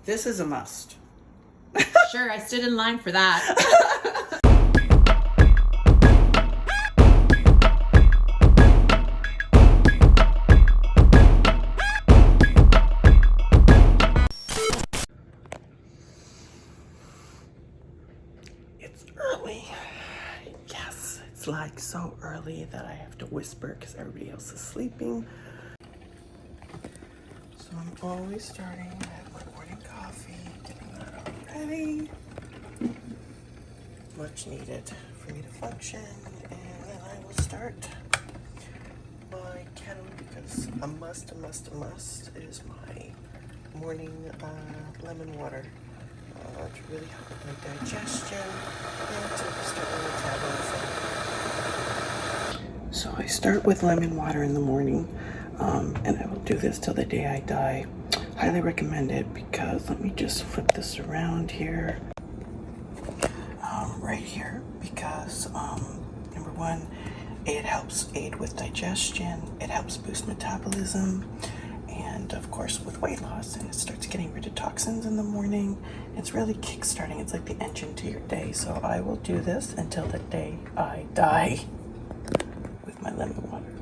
This is a must. Sure, I stood in line for that. It's early. Yes, it's like so early that I have to whisper because everybody else is sleeping. So I'm always starting at my morning coffee, getting that all ready. Much needed for me to function, and then I will start my kettle because a must is my morning lemon water to really help with my digestion and to start my metabolism. So I start with lemon water in the morning, and I will do this till the day I die. Highly recommend it because let me just flip this around here. Right here, because number one, it helps aid with digestion, it helps boost metabolism, and of course with weight loss, and it starts getting rid of toxins in the morning. It's really kick-starting. It's like the engine to your day. So I will do this until the day I die with my lemon water.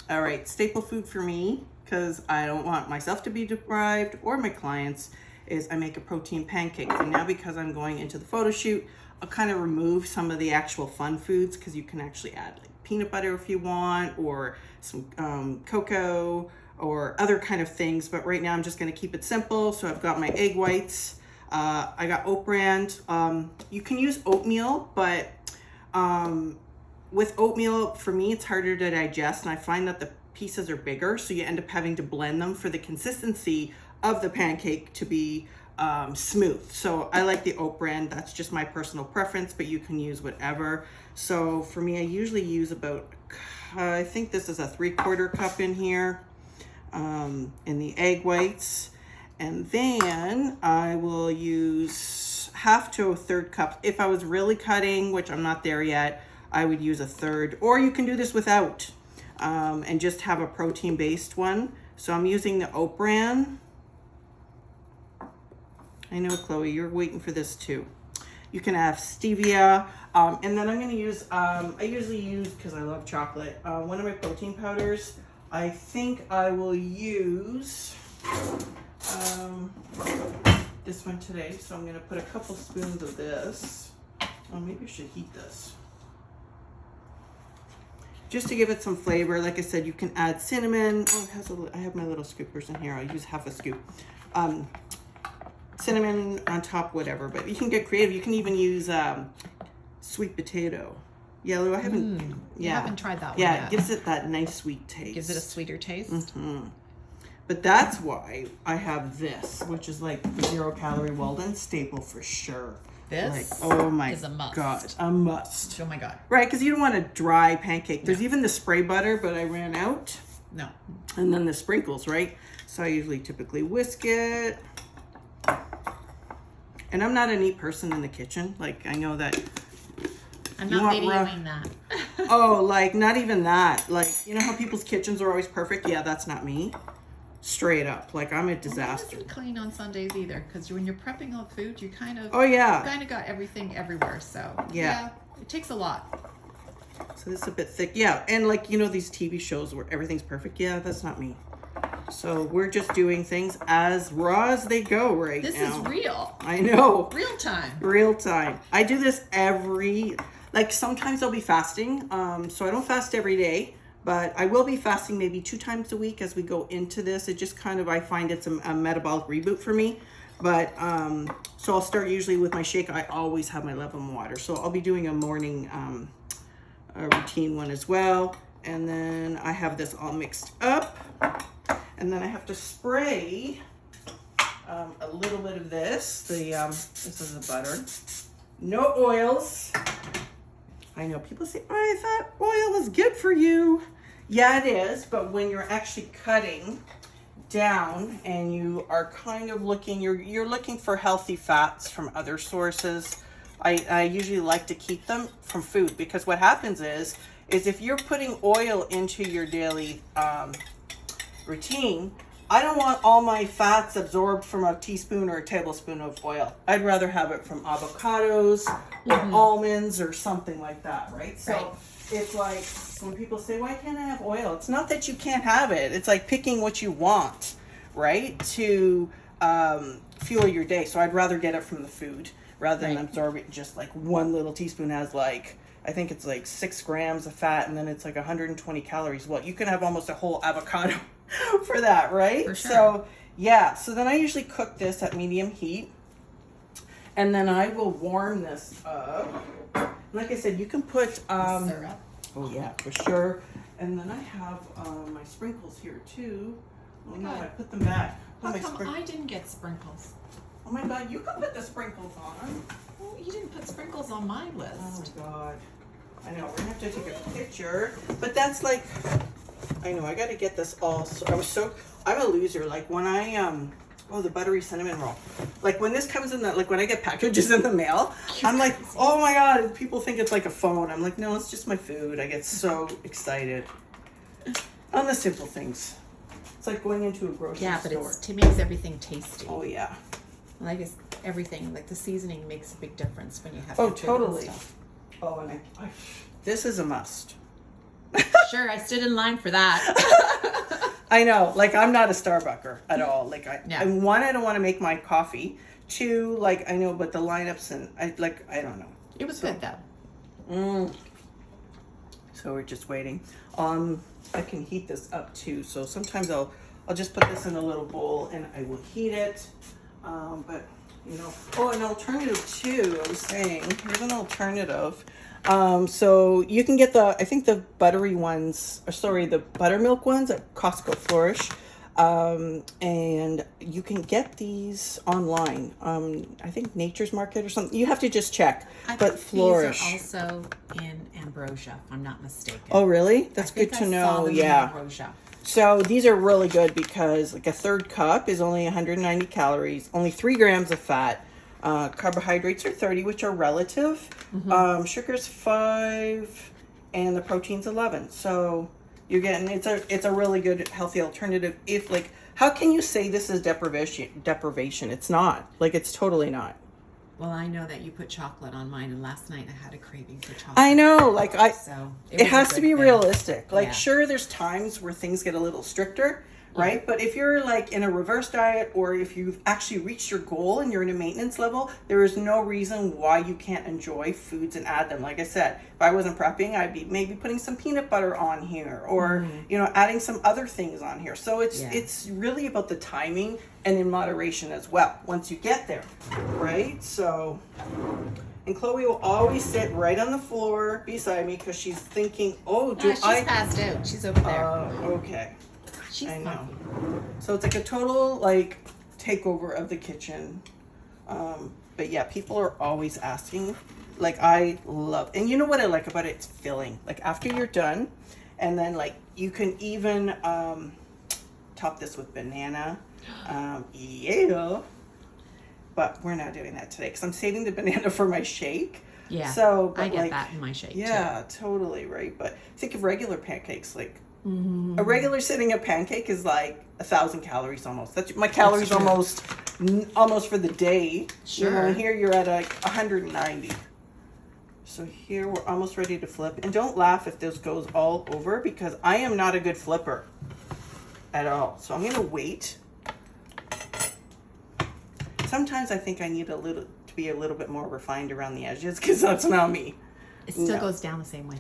All right, staple food for me, because I don't want myself to be deprived or my clients, is I make a protein pancake. And now because I'm going into the photo shoot, I'll kind of remove some of the actual fun foods because you can actually add like peanut butter if you want, or some cocoa or other kind of things. But right now I'm just going to keep it simple. So I've got my egg whites. I got oat bran. You can use oatmeal, but with oatmeal, for me, it's harder to digest. And I find that the pieces are bigger. So you end up having to blend them for the consistency of the pancake to be smooth. So I like the oat bran. That's just my personal preference, but you can use whatever. So for me, I usually use about, I think this is a 3/4 cup in here, in the egg whites. And then I will use 1/2 to 1/3 cup. If I was really cutting, which I'm not there yet, I would use 1/3, or you can do this without, and just have a protein based one. So I'm using the oat bran. I know, Chloe, you're waiting for this too. You can have stevia, and then I'm going to use, I usually use, because I love chocolate, one of my protein powders. I think I will use this one today, so I'm going to put a couple spoons of this. Oh, maybe I should heat this. Just to give it some flavor. Like I said, you can add cinnamon. Oh, it has I have my little scoopers in here. I'll use 1/2 scoop. Cinnamon on top, whatever, but you can get creative. You can even use sweet potato. Yellow, I haven't, I haven't tried that one yet. yet. It gives it that nice sweet taste. Gives it a sweeter taste. Mm-hmm. But that's why I have this, which is like 0-calorie Walden staple for sure. This oh my is a must. God, a must. Oh my God. Right, because you don't want a dry pancake. There's even the spray butter, but I ran out. No. And then the sprinkles, right? So I usually typically whisk it. And I'm not a neat person in the kitchen. Like, I know that. I'm not videoing that. Oh, like, not even that. Like, you know how people's kitchens are always perfect? Yeah, that's not me. Straight up. Like, I'm a disaster. It doesn't clean on Sundays either, because when you're prepping all food, you kind of, oh, yeah. you kind of got everything everywhere. So, yeah, it takes a lot. So this is a bit thick. Yeah, and like, you know, these TV shows where everything's perfect. Yeah, that's not me. So we're just doing things as raw as they go right now. This is real. I know. Real time. Real time. I do this like sometimes I'll be fasting. So I don't fast every day, but I will be fasting maybe 2 times a week as we go into this. It just kind of, I find it's a metabolic reboot for me. But, so I'll start usually with my shake. I always have my lemon water. So I'll be doing a morning a routine one as well. And then I have this all mixed up. And then I have to spray a little bit of this. This is the butter. No oils. I know people say, oh, I thought oil was good for you. Yeah, it is. But when you're actually cutting down and you are kind of looking, you're looking for healthy fats from other sources. I usually like to keep them from food, because what happens is if you're putting oil into your daily routine, I don't want all my fats absorbed from a teaspoon or a tablespoon of oil. I'd rather have it from avocados or almonds or something like that, right? So Right. it's like when people say, why can't I have oil? It's not that you can't have it. It's like picking what you want, right? To fuel your day. So I'd rather get it from the food rather than Right. absorb it. Just like one little teaspoon has like, I think it's like 6 grams of fat and then it's like 120 calories. Well, you can have almost a whole avocado for that, right? For sure. So yeah, so then I usually cook this at medium heat and then I will warm this up. Like I said, you can put Syrup. oh yeah, for sure. And then I have my sprinkles here too. Oh no, God. I put them back. Put How my come sprin- I didn't get sprinkles? Oh my god, you can put the sprinkles on. Well, you didn't put sprinkles on my Oh list. my god. I know, we're gonna have to take a picture. But that's like, I know, I gotta get this all, I'm a loser. Like when I, oh, the buttery cinnamon roll. Like when this comes in the, like when I get packages in the mail, I'm like, oh my god, people think it's like a phone. I'm like, no, it's just my food. I get so excited. On the simple things. It's like going into a grocery Yeah, but store. it makes everything tasty. Oh yeah. Like it's everything, like the seasoning makes a big difference when you have. Oh, your food and totally. stuff. Oh, and this is a must. Sure, I stood in line for that. I know, like I'm not a Starbucker at all. Like Yeah. I don't want to make my coffee. Two, like I know, but the lineups and I don't know. It was good though. So we're just waiting. I can heat this up too. So sometimes I'll just put this in a little bowl and I will heat it. But you know, oh, an alternative too. I was saying, here's an alternative. So you can get I think the buttery ones, or sorry, the buttermilk ones at Costco Flourish. And you can get these online. I think Nature's Market or something. You have to just check. I But think Flourish. these are also in ambrosia, if I'm not mistaken. Oh, really? That's I think good to I saw know. them in Yeah. ambrosia. So these are really good because like a third cup is only 190 calories, only 3 grams of fat. Carbohydrates are 30, which are relative. Sugar's 5, and the protein's 11. So you're getting it's a really good healthy alternative. If like, how can you say this is deprivation? It's not. Like it's totally not. Well, I know that you put chocolate on mine, and last night I had a craving for chocolate. I know. Like So it was a has to good be thing. realistic. Like, Yeah. sure, there's times where things get a little stricter, right? But if you're like in a reverse diet or if you've actually reached your goal and you're in a maintenance level, there is no reason why you can't enjoy foods and add them. Like I said, if I wasn't prepping, I'd be maybe putting some peanut butter on here or, you know, adding some other things on here. So it's really about the timing and in moderation as well once you get there, right? So... And Chloe will always sit right on the floor beside me because she's thinking, oh, do She's I... passed out. She's over there. Okay. She's I know. funky. So it's like a total, like, takeover of the kitchen. But yeah, people are always asking. Like, I love... And you know what I like about it? It's filling. Like, after you're done, and then, like, you can even top this with banana. Yeah. But we're not doing that today because I'm saving the banana for my shake. Yeah. So, I but get like, that in my shake too. yeah, totally right. But think of regular pancakes. Like a regular sitting of pancake is like 1,000 calories almost. That's my calories true. almost for the day. Sure. You know, here you're at like 190. So here we're almost ready to flip. And don't laugh if this goes all over because I am not a good flipper at all. So I'm gonna wait. Sometimes I think I need to be a little bit more refined around the edges because that's not me. It still No. goes down the same way.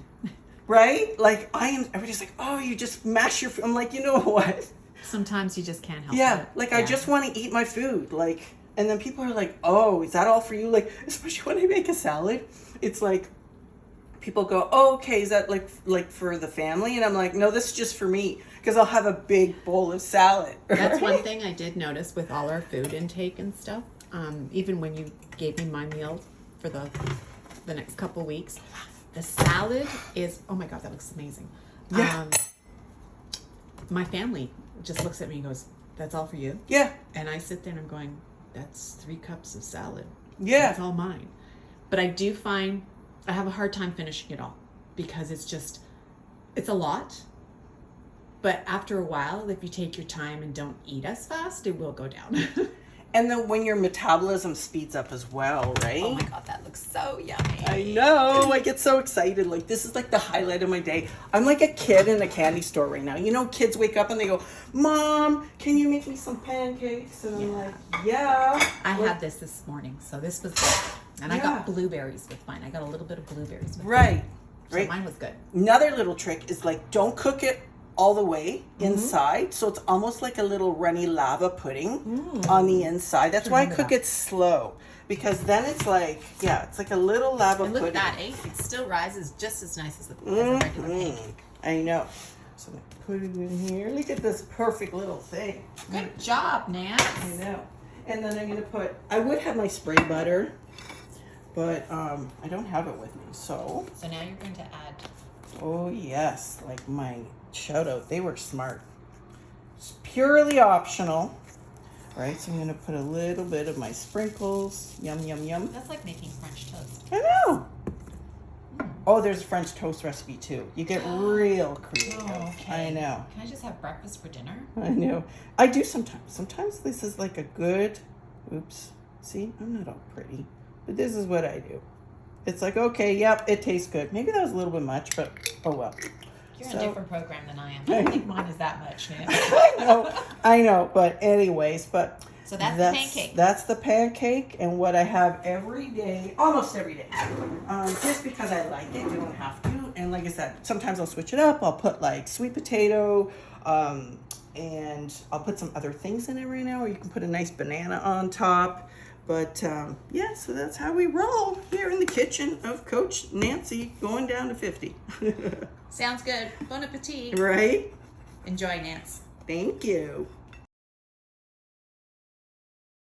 Right? Like everybody's like, oh, you just mash your food. I'm like, you know what? Sometimes you just can't help it. Yeah. Like I just want to eat my food. Like, and then people are like, oh, is that all for you? Like, especially when I make a salad, it's like people go, oh, okay, is that like for the family? And I'm like, no, this is just for me because I'll have a big bowl of salad. That's one right? thing I did notice with all our food intake and stuff. Even when you gave me my meal for the next couple weeks, the salad is, oh my God, that looks amazing. Yeah. My family just looks at me and goes, that's all for you? Yeah. And I sit there and I'm going, that's 3 cups of salad. Yeah. That's all mine. But I do find I have a hard time finishing it all because it's a lot. But after a while, if you take your time and don't eat as fast, it will go down. And then when your metabolism speeds up as well, right? Oh my God, that looks so yummy. I know. I get so excited. Like, this is like the highlight of my day. I'm like a kid in a candy store right now. You know, kids wake up and they go, Mom, can you make me some pancakes? And I'm like, yeah. I had this morning, so this was good. And I got blueberries with mine. I got a little bit of blueberries with mine. So Right. mine was good. Another little trick is like, don't cook it all the way inside, so it's almost like a little runny lava pudding on the inside. That's why I cook it slow, because then it's like, it's like a little lava And look pudding. at that, eh? It still rises just as nice as a regular pancake. I know. So I'm gonna put it in here. Look at this perfect little thing. Good job, Nance. I know. And then I'm gonna put, I would have my spray butter, but I don't have it with me, so. So now you're going to add. Oh yes, like my shout out, they were smart. It's purely optional. Right, so I'm gonna put a little bit of my sprinkles. Yum, yum, yum. That's like making French toast. I know. Oh, there's a French toast recipe too. You get real creative. Oh, okay. I know. Can I just have breakfast for dinner? I know. I do sometimes. Sometimes this is like a good, oops. See, I'm not all pretty, but this is what I do. It's like, okay, yep, it tastes good. Maybe that was a little bit much, but oh well. You're in a different program than I am. I don't think mine is that much, Nance. I know, but anyways, So that's the pancake. That's the pancake, and what I have every day, almost every day, just because I like it. You don't have to, and like I said, sometimes I'll switch it up. I'll put like sweet potato, and I'll put some other things in it right now, or you can put a nice banana on top. But yeah, so that's how we roll here in the kitchen of Coach Nancy, going down to 50. Sounds good. Bon appetit. Right? Enjoy, Nance. Thank you.